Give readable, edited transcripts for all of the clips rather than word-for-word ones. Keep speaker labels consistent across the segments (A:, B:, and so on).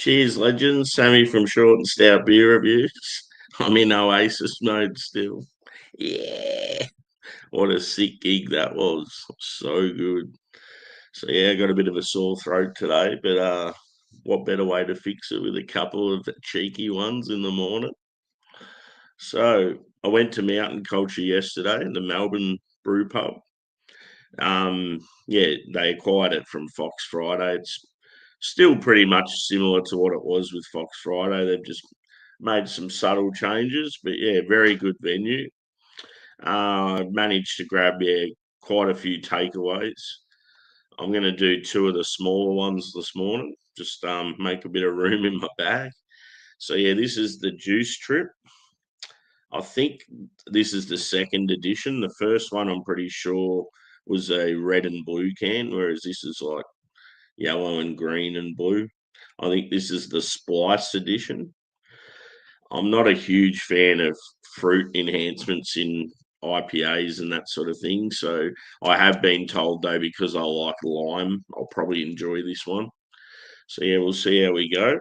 A: Cheers, legends. Sammy from Short and Stout Beer Reviews. I'm in Oasis mode still. Yeah. What a sick gig that was. So good. So yeah, I got a bit of a sore throat today, but what better way to fix it with a couple of cheeky ones in the morning? So I went to Mountain Culture yesterday in the Melbourne Brew Pub. Yeah, they acquired it from Fox Friday. It's still pretty much similar to what it was with Fox Friday. They've just made some subtle changes, but yeah, very good venue. Managed to grab quite a few takeaways. I'm going to do two of the smaller ones this morning. Just make a bit of room in my bag. So yeah, this is the Juice Trip. I think this is the second edition. The first one, I'm pretty sure, was a red and blue can, whereas this is like yellow and green and blue. I think this is the Splice edition. I'm not a huge fan of fruit enhancements in IPAs and that sort of thing. So I have been told, though, because I like lime, I'll probably enjoy this one. So yeah, we'll see how we go.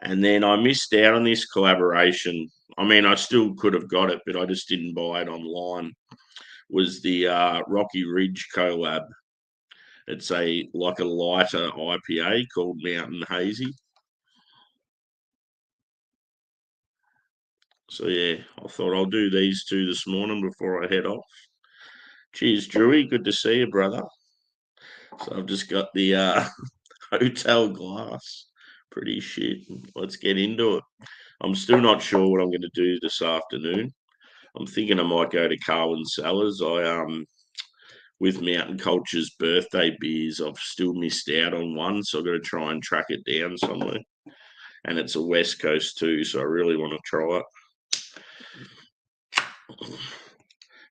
A: And then I missed out on this collaboration. I mean, I still could have got it, but I just didn't buy it online. Was the Rocky Ridge collab. It's a like a lighter IPA called Mountain Hazy. So yeah, I thought I'll do these two this morning before I head off. Cheers, Drewy. Good to see you, brother. So I've just got the hotel glass. Pretty shit. Let's get into it. I'm still not sure what I'm going to do this afternoon. I'm thinking I might go to Carwin Cellars. With Mountain Culture's birthday beers, I've still missed out on one, so I've got to try and track it down somewhere. And it's a West Coast too, so I really want to try it.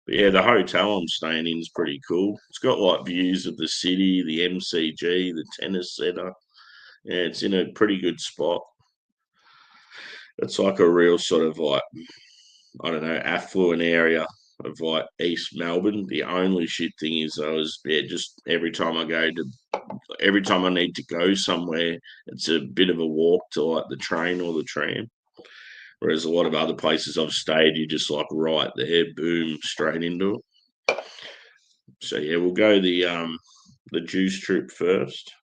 A: But yeah, the hotel I'm staying in is pretty cool. It's got like views of the city, the MCG, the tennis centre. Yeah, it's in a pretty good spot. It's like a real sort of like, I don't know, affluent area of like East Melbourne. The only shit thing is just every time I need to go somewhere, it's a bit of a walk to like the train or the tram. Whereas a lot of other places I've stayed, you just like right there, boom, straight into it. So yeah, we'll go the juice trip first,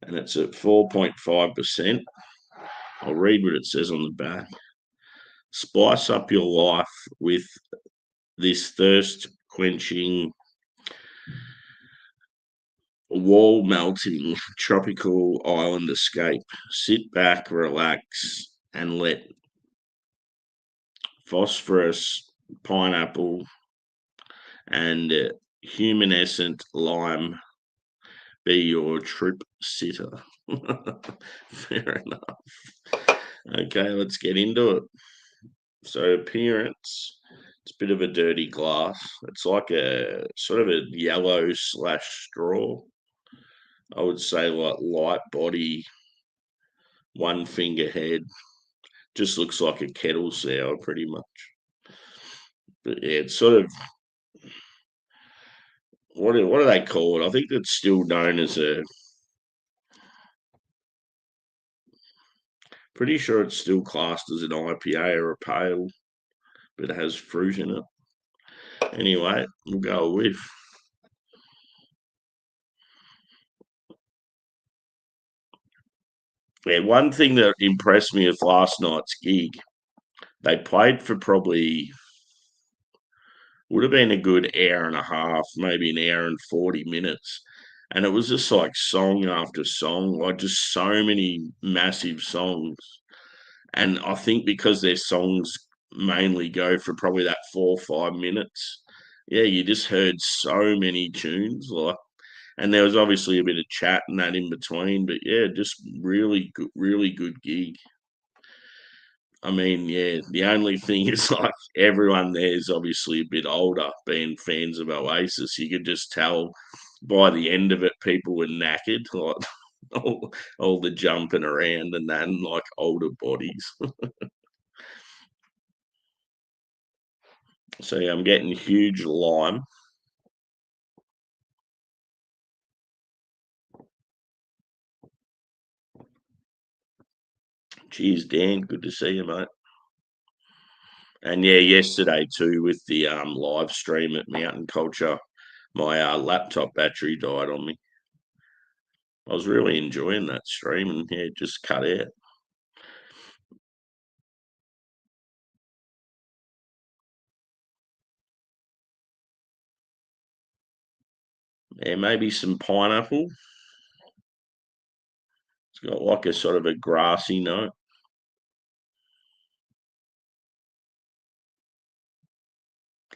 A: and it's at 4.5%. I'll read what it says on the back. Spice up your life with this thirst quenching, wall melting tropical island escape. Sit back, relax, and let phosphorus, pineapple, and humanescent lime be your trip sitter. Fair enough. Okay, let's get into it. So appearance, it's a bit of a dirty glass. It's like a sort of a yellow slash straw. I would say like light body, one finger head. Just looks like a kettle sour pretty much. But yeah, it's sort of what do they call it? I think it's still known as a pretty sure it's still classed as an IPA or a pale, but it has fruit in it. Anyway, we'll go with. Yeah, one thing that impressed me with last night's gig, they played for probably would have been a good hour and a half, maybe an hour and 40 minutes. And it was just like song after song, like just so many massive songs. And I think because their songs mainly go for probably that 4 or 5 minutes, yeah, you just heard so many tunes. And there was obviously a bit of chat and that in between, but yeah, just really good gig. I mean, yeah, the only thing is like everyone there is obviously a bit older, being fans of Oasis. You could just tell by the end of it, people were knackered, like all the jumping around and then like older bodies. So yeah, I'm getting huge lime. Cheers, Dan. Good to see you, mate. And yeah, yesterday too with the live stream at Mountain Culture, my laptop battery died on me. I was really enjoying that stream, and yeah, it just cut out. Yeah, maybe some pineapple. It's got like a sort of a grassy note.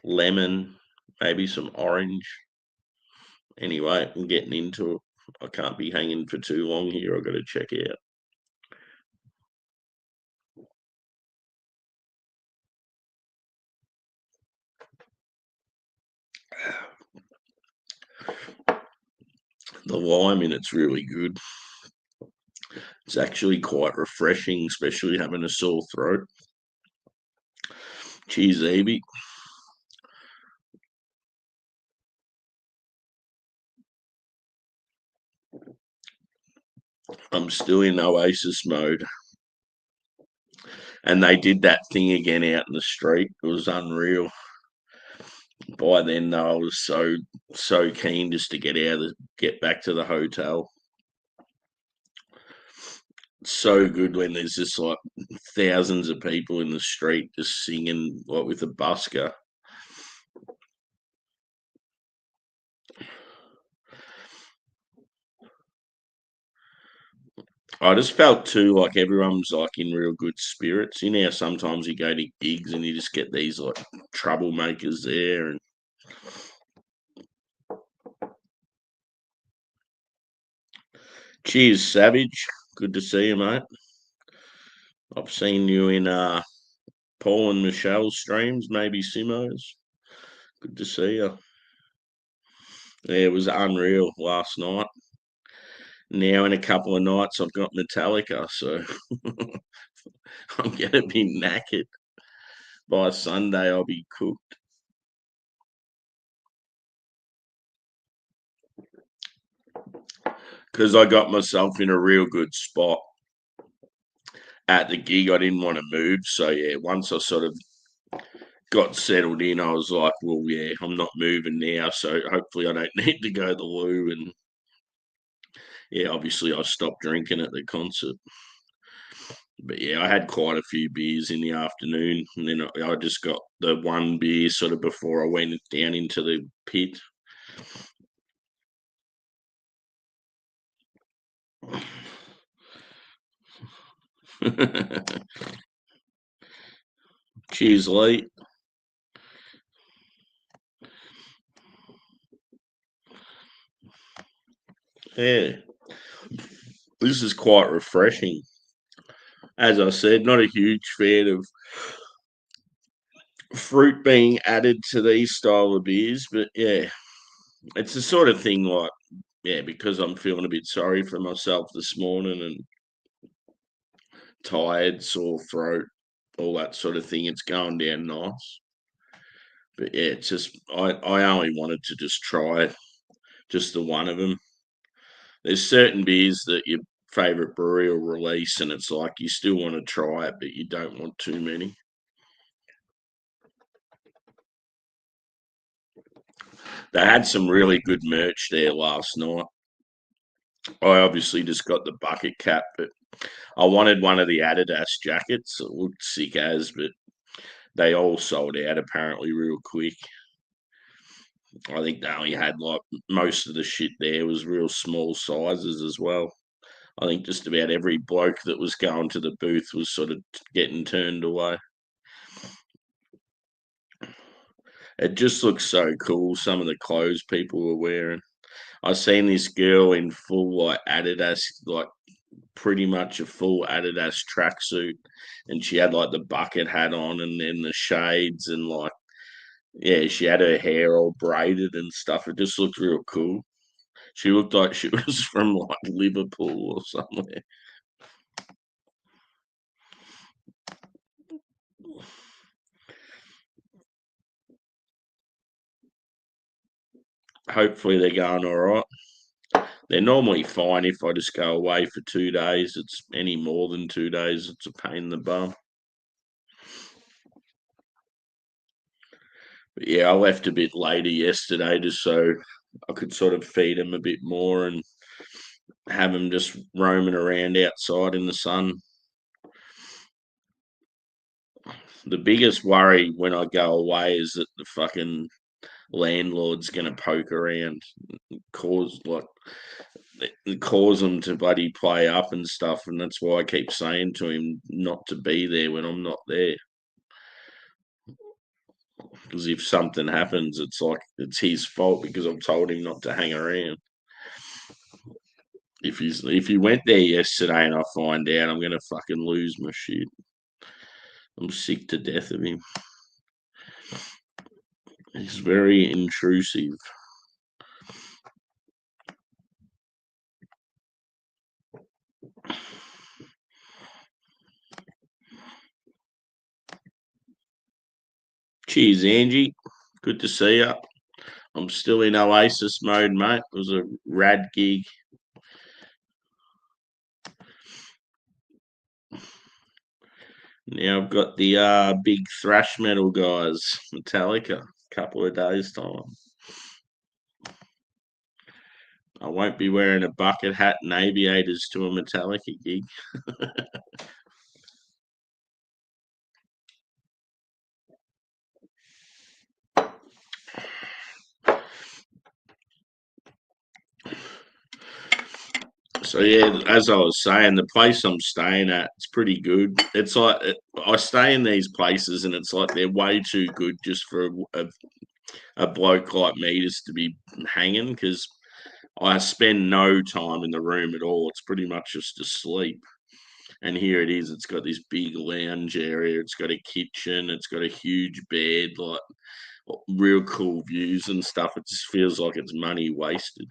A: Lemon, maybe some orange. Anyway, I'm getting into it. I can't be hanging for too long here. I've got to check out. The lime in it's really good. It's actually quite refreshing, especially having a sore throat. Cheers, Evie. I'm still in Oasis mode. And they did that thing again out in the street. It was unreal. By then, though, I was so keen just to get back to the hotel. It's so good when there's just like thousands of people in the street just singing like with a busker. I just felt too like everyone's like in real good spirits. You know, sometimes you go to gigs and you just get these like troublemakers there. And cheers, Savage. Good to see you, mate. I've seen you in Paul and Michelle's streams, maybe Simo's. Good to see you. Yeah, it was unreal last night. Now in a couple of nights I've got Metallica, so I'm gonna be knackered. By Sunday I'll be cooked. Because I got myself in a real good spot at the gig. I didn't want to move. So yeah, once I sort of got settled in, I was like, well, yeah, I'm not moving now. So hopefully I don't need to go to the loo. And yeah, obviously I stopped drinking at the concert. But yeah, I had quite a few beers in the afternoon, and then I just got the one beer sort of before I went down into the pit. Cheers, Lee. Yeah, this is quite refreshing. As I said, not a huge fan of fruit being added to these style of beers, but yeah, it's the sort of thing like, yeah, because I'm feeling a bit sorry for myself this morning and tired, sore throat, all that sort of thing. It's going down nice. But yeah, it's just I only wanted to just try just the one of them. There's certain beers that your favorite brewery will release, and it's like you still want to try it, but you don't want too many. They had some really good merch there last night. I obviously just got the bucket cap, but I wanted one of the Adidas jackets. It looked sick as, but they all sold out apparently real quick. I think they only had like most of the shit there was real small sizes as well. I think just about every bloke that was going to the booth was sort of getting turned away. It just looks so cool. Some of the clothes people were wearing. I seen this girl in full like Adidas, like pretty much a full Adidas tracksuit, and she had like the bucket hat on, and then the shades, and like yeah, she had her hair all braided and stuff. It just looked real cool. She looked like she was from like Liverpool or somewhere. Hopefully they're going all right. They're normally fine if I just go away for 2 days. It's any more than 2 days, it's a pain in the bum. But yeah, I left a bit later yesterday just so I could sort of feed them a bit more and have them just roaming around outside in the sun. The biggest worry when I go away is that the fucking landlord's going to poke around, cause them to bloody play up and stuff, and that's why I keep saying to him not to be there when I'm not there. Because if something happens, it's like it's his fault because I've told him not to hang around. If he went there yesterday and I find out, I'm gonna fucking lose my shit. I'm sick to death of him. He's very intrusive. Cheers, Angie. Good to see you. I'm still in Oasis mode, mate. It was a rad gig. Now I've got the big thrash metal guys, Metallica, a couple of days' time. I won't be wearing a bucket hat and aviators to a Metallica gig. So yeah, as I was saying, the place I'm staying at, it's pretty good. It's like I stay in these places, and it's like they're way too good just for a bloke like me just to be hanging because I spend no time in the room at all. It's pretty much just asleep. And here it is. It's got this big lounge area. It's got a kitchen. It's got a huge bed, like real cool views and stuff. It just feels like it's money wasted.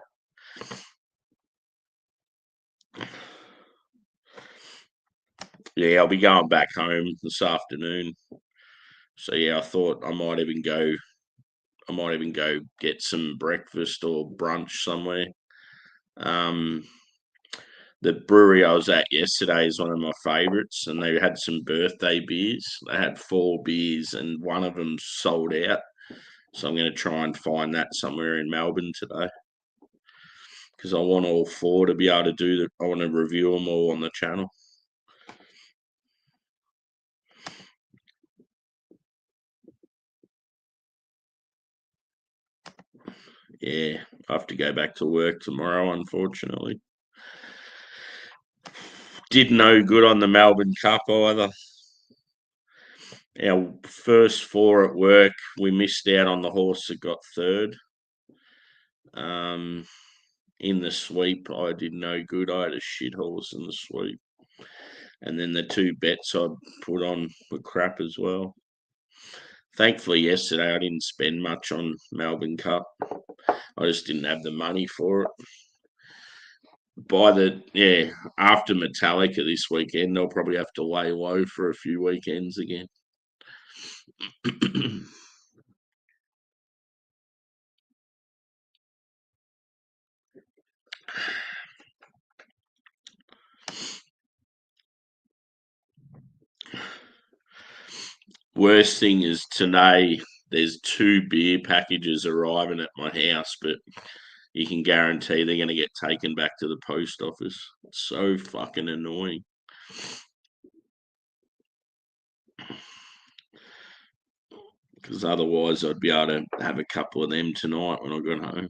A: Yeah, I'll be going back home this afternoon. So yeah, I thought I might even go. I might even go get some breakfast or brunch somewhere. Um, the brewery I was at yesterday is one of my favourites, and they had some birthday beers. They had 4 beers, and one of them sold out. So I'm going to try and find that somewhere in Melbourne today because I want all 4 to be able to do that. I want to review them all on the channel. Yeah, I have to go back to work tomorrow, unfortunately. Did no good on the Melbourne Cup either. Our first 4 at work, we missed out on the horse that got third. In the sweep, I did no good. I had a shit horse in the sweep. And then the 2 bets I put on were crap as well. Thankfully, yesterday I didn't spend much on Melbourne Cup. I just didn't have the money for it. After Metallica this weekend, they'll probably have to lay low for a few weekends again. Worst thing is today, there's 2 beer packages arriving at my house, but you can guarantee they're going to get taken back to the post office. It's so fucking annoying. Because otherwise, I'd be able to have a couple of them tonight when I got home.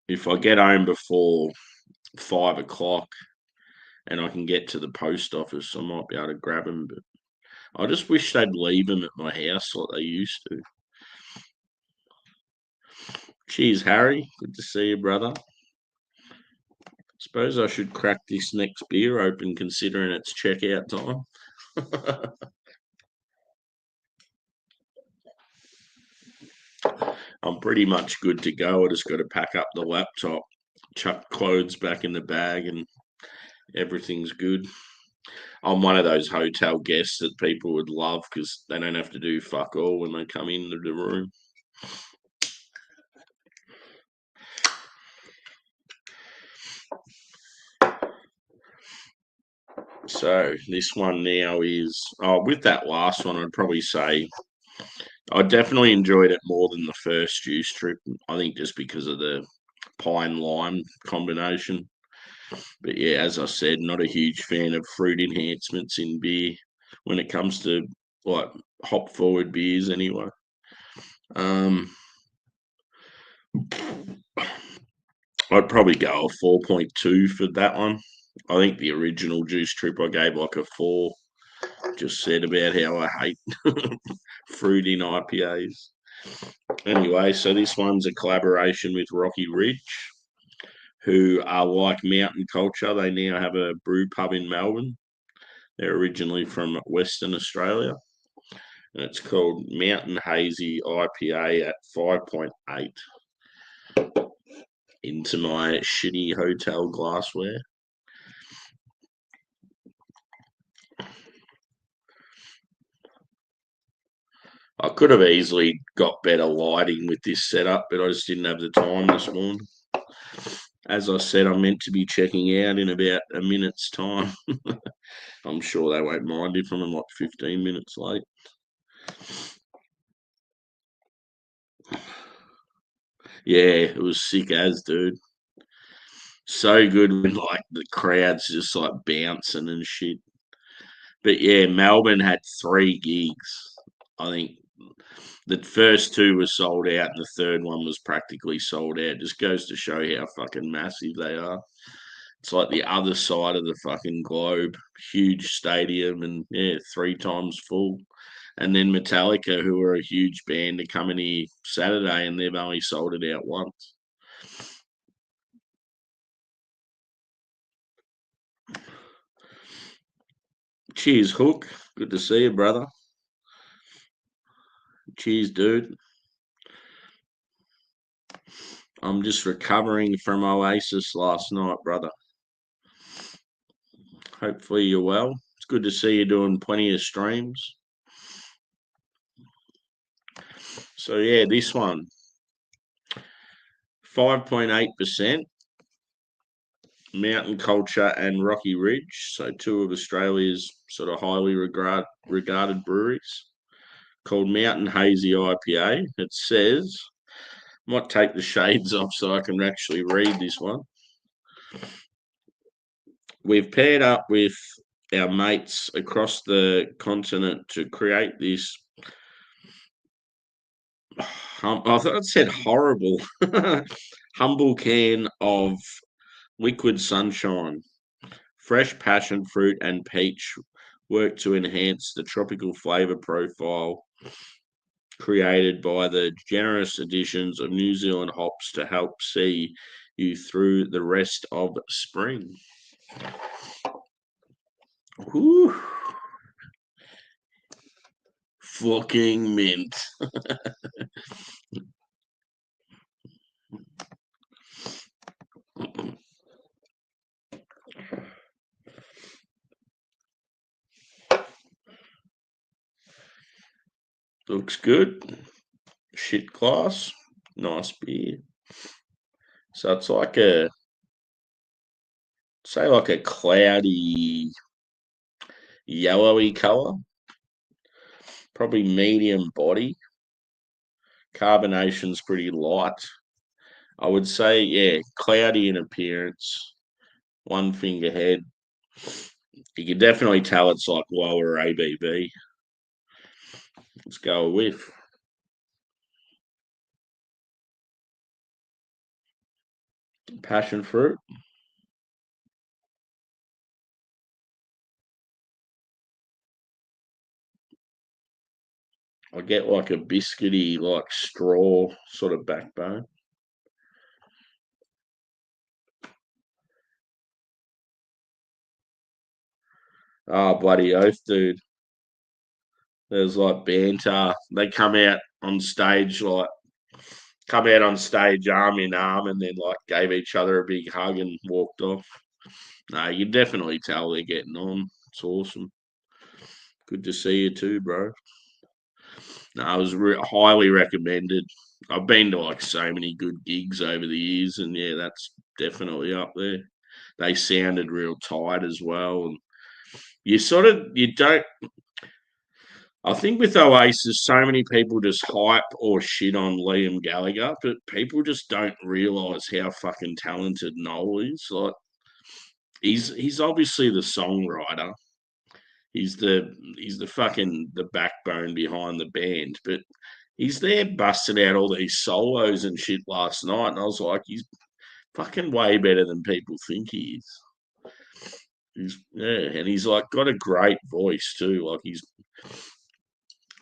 A: If I get home before 5 o'clock and I can get to the post office, I might be able to grab them. But I just wish they'd leave them at my house like they used to. Cheers, Harry. Good to see you, brother. Suppose I should crack this next beer open considering it's checkout time. I'm pretty much good to go. I just got to pack up the laptop, chuck clothes back in the bag, and everything's good. I'm one of those hotel guests that people would love because they don't have to do fuck all when they come into the room. So this one now is, with that last one, I'd probably say I definitely enjoyed it more than the first juice trip. I think just because of the pine lime combination. But yeah, as I said, not a huge fan of fruit enhancements in beer when it comes to like hop forward beers anyway. Um, I'd probably go a 4.2 for that one. I think the original juice trip I gave like a 4. Just said about how I hate fruit in IPAs. Anyway, so this one's a collaboration with Rocky Ridge, who are like Mountain Culture. They now have a brew pub in Melbourne. They're originally from Western Australia. And it's called Mountain Hazy IPA at 5.8 into my shitty hotel glassware. I could have easily got better lighting with this setup, but I just didn't have the time this morning. As I said, I'm meant to be checking out in about a minute's time. I'm sure they won't mind if I'm like 15 minutes late. Yeah, it was sick as, dude. So good when like the crowd's just like bouncing and shit. But yeah, Melbourne had 3 gigs. I think the first 2 were sold out and the third one was practically sold out. Just goes to show how fucking massive they are. It's like the other side of the fucking globe. Huge stadium and yeah, 3 times full. And then Metallica, who are a huge band, are coming here Saturday and they've only sold it out once. Cheers, Hook. Good to see you, brother. Cheers, dude. I'm just recovering from Oasis last night, brother. Hopefully you're well. It's good to see you doing plenty of streams. So yeah, this one, 5.8%, Mountain Culture and Rocky Ridge. So 2 of Australia's sort of highly regarded breweries, called Mountain Hazy IPA. It says, might take the shades off so I can actually read this one. We've paired up with our mates across the continent to create this. I thought it said horrible. Humble can of liquid sunshine. Fresh passion fruit and peach work to enhance the tropical flavour profile created by the generous additions of New Zealand hops to help see you through the rest of spring. Whew. Fucking mint. Looks good. Shit glass. Nice beer. So it's like like a cloudy, yellowy colour. Probably medium body. Carbonation's pretty light. I would say, yeah, cloudy in appearance. One finger head. You can definitely tell it's like lower ABV. Let's go with passion fruit. I get like a biscuity, like straw sort of backbone. Oh, bloody oath, dude. There's like banter. They come out on stage arm in arm and then like gave each other a big hug and walked off. No, you definitely tell they're getting on. It's awesome. Good to see you too, bro. No, I was highly recommended. I've been to like so many good gigs over the years, and yeah, that's definitely up there. They sounded real tight as well, and you don't. I think with Oasis, so many people just hype or shit on Liam Gallagher, but people just don't realise how fucking talented Noel is. Like he's obviously the songwriter. He's the fucking the backbone behind the band, but he's there busting out all these solos and shit last night, and I was like, he's fucking way better than people think he is. And he's like got a great voice too. Like his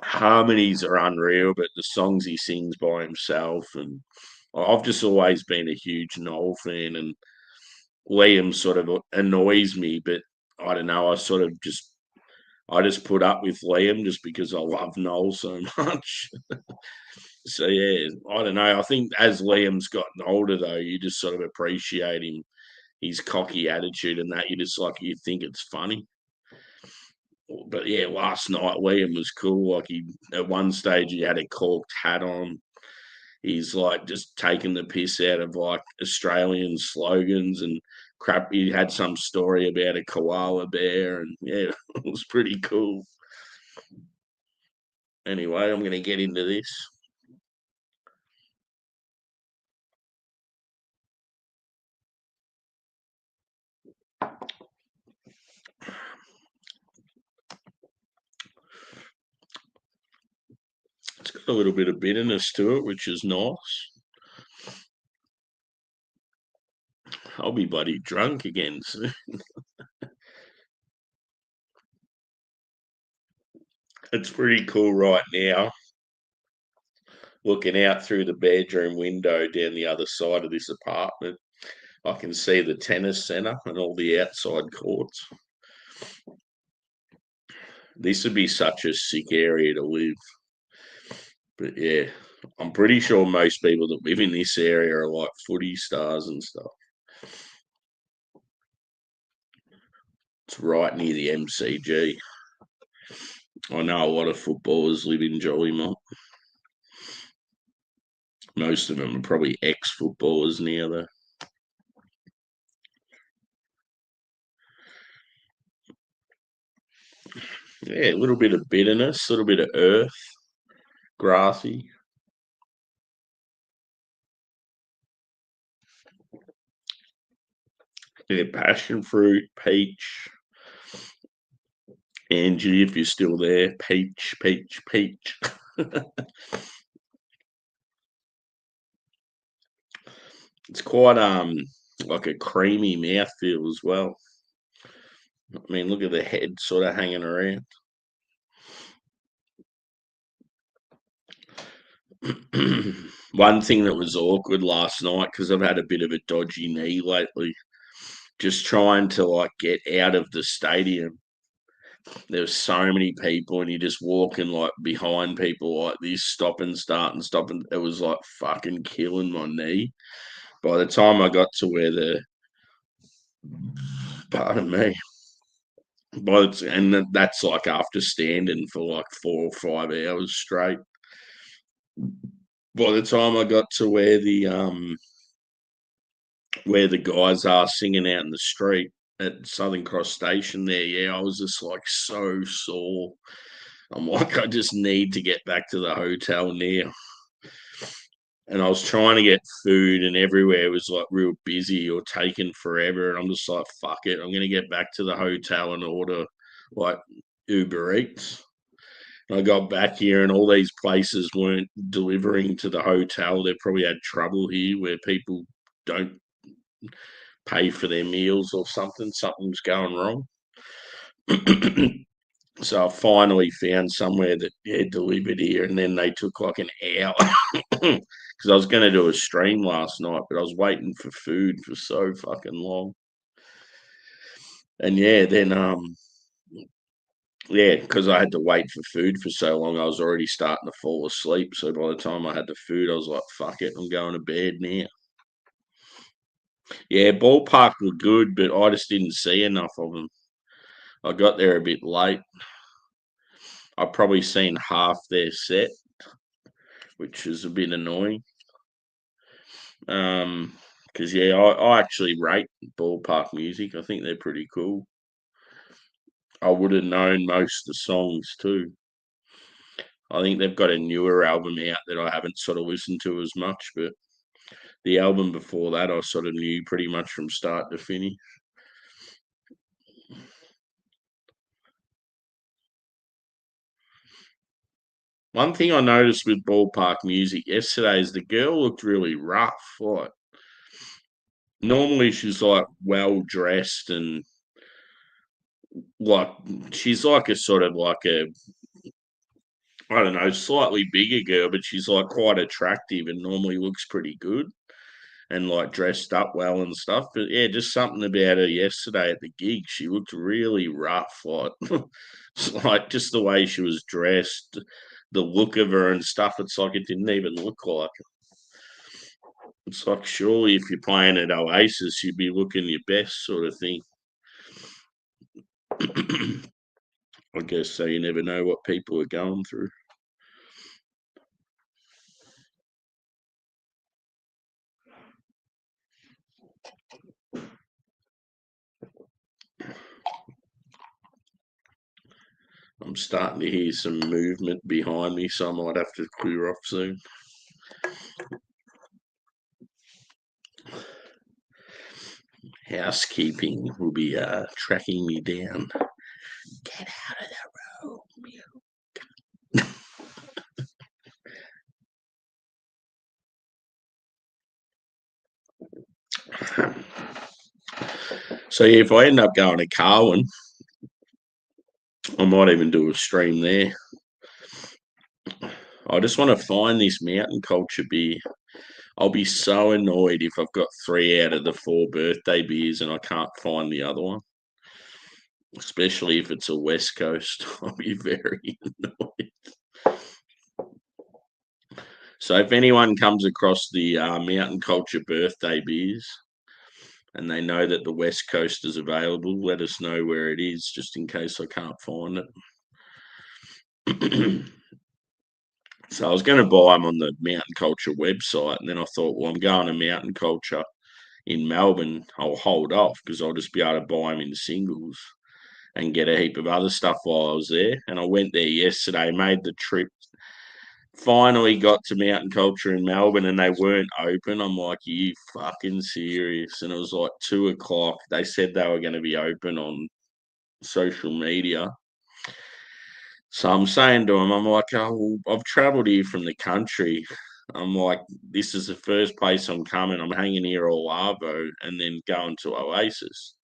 A: harmonies are unreal, but the songs he sings by himself, and I've just always been a huge Noel fan, and Liam sort of annoys me, but I don't know. I just put up with Liam just because I love Noel so much. So yeah, I don't know. I think as Liam's gotten older, though, you just sort of appreciate him, his cocky attitude, and that you think it's funny. But yeah, last night Liam was cool. Like he at one stage he had a corked hat on. He's like just taking the piss out of like Australian slogans and crap. He had some story about a koala bear, and yeah, it was pretty cool. Anyway, I'm going to get into this. It's got a little bit of bitterness to it, which is nice. I'll be bloody drunk again soon. It's pretty cool right now, looking out through the bedroom window down the other side of this apartment. I can see the tennis centre and all the outside courts. This would be such a sick area to live. But yeah, I'm pretty sure most people that live in this area are like footy stars and stuff. It's right near the MCG. I know a lot of footballers live in Jollymont. Most of them are probably ex-footballers now, though. Yeah, a little bit of bitterness, a little bit of earth, grassy. Yeah, passion fruit, peach. Angie, if you're still there, peach, peach, peach. It's quite like a creamy mouthfeel as well. I mean, look at the head sort of hanging around. One thing that was awkward last night because I've had a bit of a dodgy knee lately. Just trying to like get out of the stadium. There were so many people, and you're just walking like behind people like this, stop and start and stop, and it was like fucking killing my knee. By the time I got to where the pardon me, that's like after standing for like 4 or 5 hours straight. By the time I got to where the guys are singing out in the street at Southern Cross Station there, yeah, I was just like so sore. I'm like, I just need to get back to the hotel now. And I was trying to get food, and everywhere was like real busy or taking forever. And I'm just like, fuck it. I'm going to get back to the hotel and order like Uber Eats. And I got back here, and all these places weren't delivering to the hotel. They probably had trouble here where people don't pay for their meals or something. Something's going wrong. So I finally found somewhere that delivered here, and then they took like an hour because I was going to do a stream last night, but I was waiting for food for so fucking long. And yeah, then yeah, because I had to wait for food for so long, I was already starting to fall asleep. So by the time I had the food, I was like, "Fuck it, I'm going to bed now." Yeah, ballpark were good, but I just didn't see enough of them. I got there a bit late. I probably seen half their set, which is a bit annoying. Because yeah, I actually rate ballpark music. I think they're pretty cool. I would have known most of the songs too. I think they've got a newer album out that I haven't sort of listened to as much, but the album before that I sort of knew pretty much from start to finish. One thing I noticed with Ballpark Music yesterday is the girl looked really rough. Like normally she's like well dressed and like she's like a sort of like a I don't know, slightly bigger girl, but she's like quite attractive and normally looks pretty good and like dressed up well and stuff. But yeah, just something about her yesterday at the gig. She looked really rough, like like just the way she was dressed, the look of her and stuff. It's like it didn't even look like it's like surely if you're playing at Oasis, you'd be looking your best sort of thing. I guess so. You never know what people are going through. I'm starting to hear some movement behind me, so I might have to clear off soon. Housekeeping will be tracking me down. Get out of the room. So yeah, if I end up going to Carwin, I might even do a stream there. I just want to find this mountain culture beer. I'll be so annoyed if I've got 3 out of the 4 birthday beers and I can't find the other one, especially if it's a West Coast. I'll be very annoyed. So if anyone comes across the mountain culture birthday beers and they know that the West Coast is available, let us know where it is, just in case I can't find it. So I was going to buy them on the Mountain Culture website, and then I thought, well, I'm going to Mountain Culture in Melbourne. I'll hold off because I'll just be able to buy them in singles and get a heap of other stuff while I was there. And I went there yesterday, made the trip. Finally got to Mountain Culture in Melbourne, and they weren't open. I'm like, are you fucking serious? And it was like 2 o'clock. They said they were going to be open on social media. So I'm saying to him, I'm like, oh, well, I've travelled here from the country. I'm like, this is the first place I'm coming. I'm hanging here all Arvo and then going to Oasis.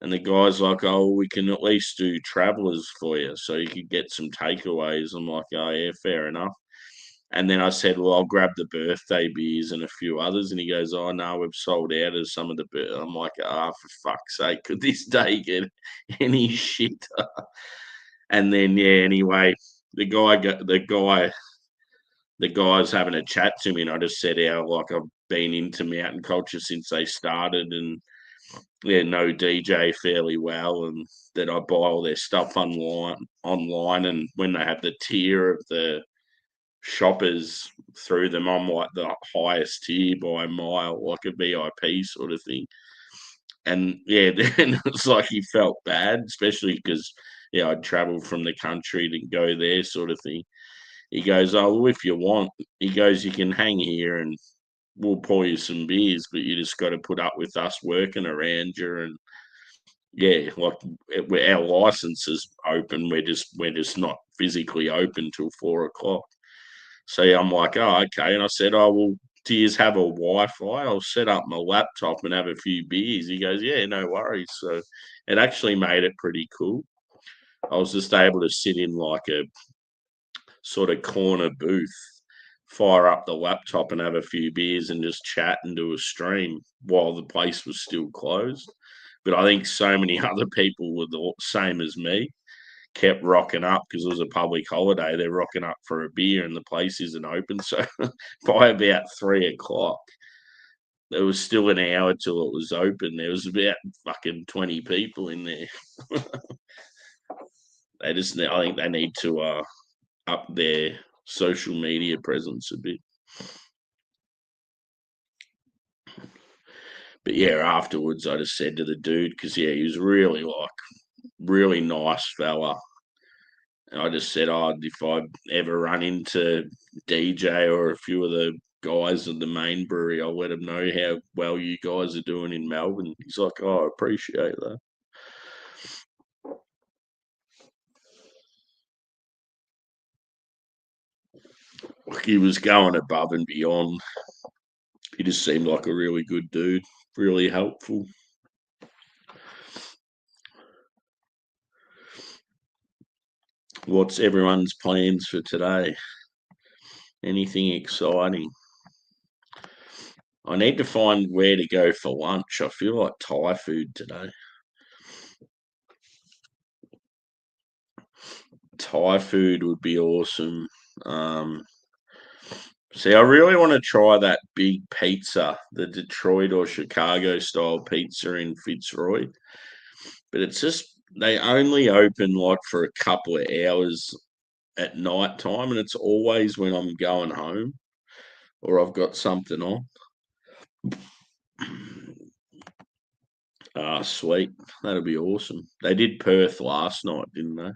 A: And the guy's like, oh, we can at least do travellers for you. So you could get some takeaways. I'm like, oh, yeah, fair enough. And then I said, well, I'll grab the birthday beers and a few others. And he goes, oh, no, we've sold out of some of the beer. I'm like, ah, for fuck's sake, could this day get any shit? And then yeah, anyway, the guy's having a chat to me, and I just said how like I've been into mountain culture since they started, and yeah, know DJ fairly well, and that I buy all their stuff online, and when they have the tier of the shoppers through them, I'm like the highest tier by a mile, like a VIP sort of thing. And yeah, then it's like he felt bad, especially because yeah, I'd travel from the country to go there, sort of thing. He goes, "Oh, well, if you want," he goes, "you can hang here and we'll pour you some beers, but you just got to put up with us working around you." And yeah, like our license is open, we're just not physically open till 4 o'clock. So yeah, I'm like, oh, okay. And I said, oh, well, do you have a Wi-Fi? I'll set up my laptop and have a few beers. He goes, yeah, no worries. So it actually made it pretty cool. I was just able to sit in like a sort of corner booth, fire up the laptop and have a few beers and just chat and do a stream while the place was still closed. But I think so many other people were the same as me, kept rocking up because it was a public holiday. They're rocking up for a beer and the place isn't open. So by about 3 o'clock, there was still an hour till it was open. There was about fucking 20 people in there. I think they need to up their social media presence a bit. But yeah, afterwards I just said to the dude, because yeah, he was really like really nice fella. And I just said, oh, if I ever run into DJ or a few of the guys at the main brewery, I'll let them know how well you guys are doing in Melbourne. He's like, oh, I appreciate that. Like, he was going above and beyond. He just seemed like a really good dude, really helpful. What's everyone's plans for today? Anything exciting? I need to find where to go for lunch. I feel like Thai food today. Thai food would be awesome. See, I really want to try that big pizza, the Detroit or Chicago style pizza in Fitzroy. But it's just, they only open like for a couple of hours at night time, and it's always when I'm going home or I've got something on. Ah, sweet. That'll be awesome. They did Perth last night, didn't they?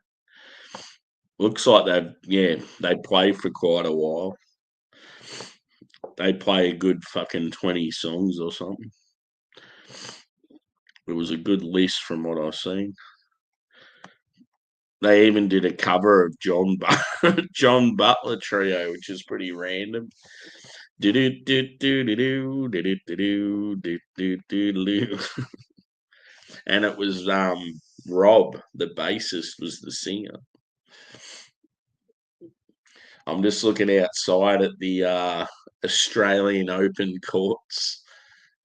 A: Looks like they play for quite a while. They play a good fucking 20 songs or something. It was a good list from what I've seen. They even did a cover of John Butler Trio, which is pretty random. And it was Rob, the bassist, was the singer. I'm just looking outside at the Australian Open courts,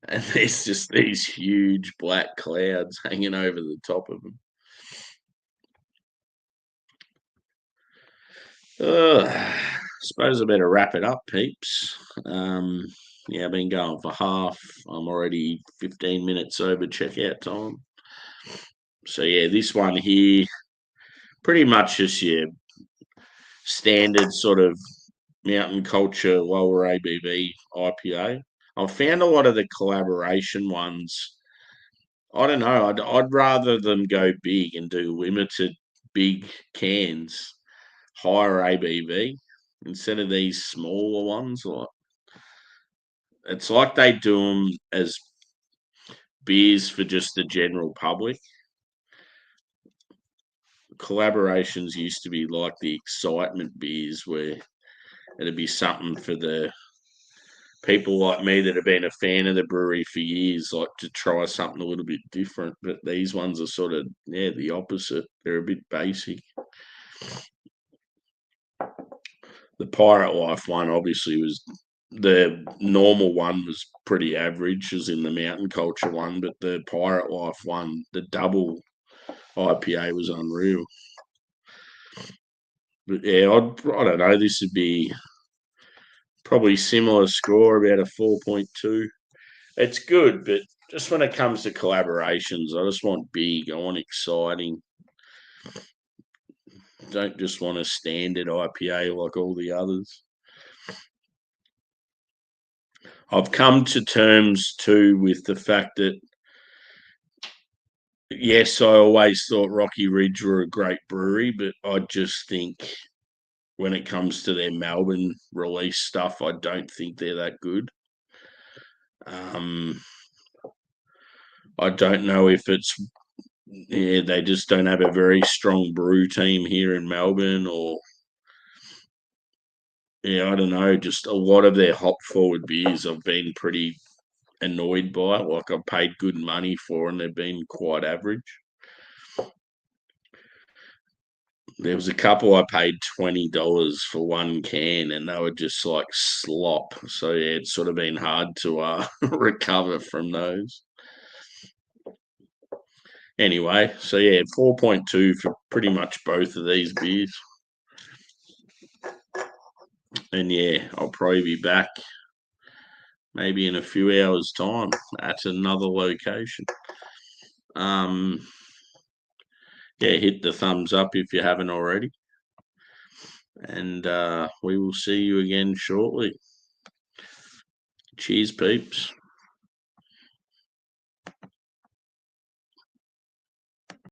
A: and there's just these huge black clouds hanging over the top of them. Suppose I better wrap it up, peeps. Yeah, I've been going for half. I'm already 15 minutes over checkout time. So yeah, this one here, pretty much just your standard sort of mountain culture, lower ABV IPA. I've found a lot of the collaboration ones. I don't know. I'd rather them go big and do limited big cans, higher ABV instead of these smaller ones. Like, it's like they do them as beers for just the general public. Collaborations used to be like the excitement beers where it'd be something for the people like me that have been a fan of the brewery for years, like to try something a little bit different. But these ones are sort of, yeah, the opposite. They're a bit basic. The Pirate Life one obviously was, the normal one was pretty average, as in the mountain culture one, but the Pirate Life one, the double IPA, was unreal. But yeah, I don't know. This would be probably similar score, about a 4.2. It's good, but just when it comes to collaborations, I just want big. I want exciting. Don't just want a standard IPA like all the others. I've come to terms too with the fact that, yes, I always thought Rocky Ridge were a great brewery, but I just think when it comes to their Melbourne release stuff, I don't think they're that good. I don't know if it's, yeah, they just don't have a very strong brew team here in Melbourne, or yeah, I don't know. Just a lot of their hop forward beers I've been pretty annoyed by. Like, I've paid good money for, and they've been quite average. There was a couple I paid $20 for one can, and they were just like slop. So yeah, it's sort of been hard to recover from those. Anyway, so yeah, 4.2 for pretty much both of these beers. And yeah, I'll probably be back maybe in a few hours' time at another location. Yeah, hit the thumbs up if you haven't already. And we will see you again shortly. Cheers, peeps.